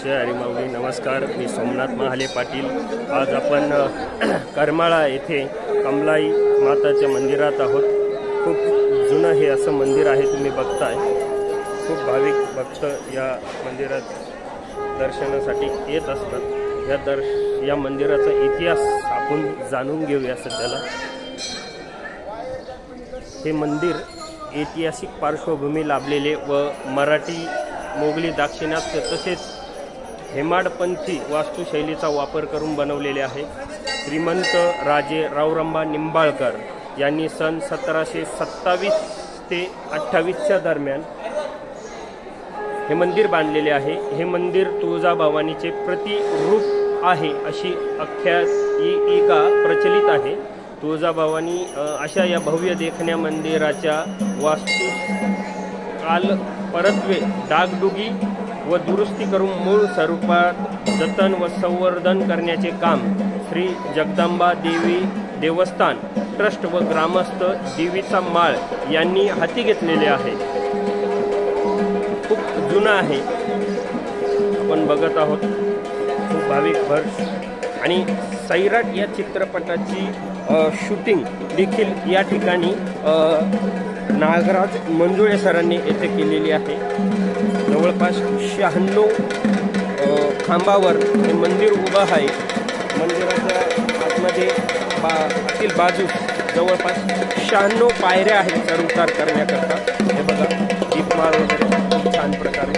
जय हरिमाऊली. नमस्कार, मी सोमनाथ महाले पाटील. आज आपण करमाळा येथे कमलाई माताच्या मंदिरात आहोत. खूप जुनं हे असं मंदिर आहे, तुम्ही बघताय. खूप भाविक भक्त या मंदिरात दर्शनासाठी येत असतात. या मंदिराचा इतिहास आपण जाणून घेऊया. सध्याला हे मंदिर ऐतिहासिक पार्श्वभूमी लाभलेले व मराठी, मोगली, दाक्षिणात्य तसेच हेमाडपंथी वास्तुशैलीचा वापर करून बनवलेले आहे. श्रीमंत राजे रावरंबा निंबाळकर यांनी सन 1727 ते 28च्या दरम्यान हे मंदिर बांधलेले आहे. हे मंदिर तुळजाभवानीचे प्रतिरूप आहे अशी आख्यायिका प्रचलित आहे. तुळजाभवानी अशा या भव्य देखण्या मंदिराच्या वास्तू काल परत्वे, डागडुगी व दुरुस्ती करून मूळ स्वरूपात जतन व संवर्धन करण्याचे काम श्री जगदंबा देवी देवस्थान ट्रस्ट व ग्रामस्थ देवीचा माळ यांनी हाती घेतलेले आहे. खूप जुनं आहे, आपण बघत आहोत. खूप भाविक भर आणि सैराट या चित्रपटाची शूटिंग देखील या ठिकाणी नागराज मंजुळे सरांनी येथे केलेली आहे. जवळपास 96 खांबावर हे मंदिर उभं आहे. मंदिराच्या आतमध्ये आतील बाजूस जवळपास 96 पायऱ्या आहेत चढ उतार करण्याकरता. हे बघा, दीपमाळ वगैरे खूप छान प्रकारे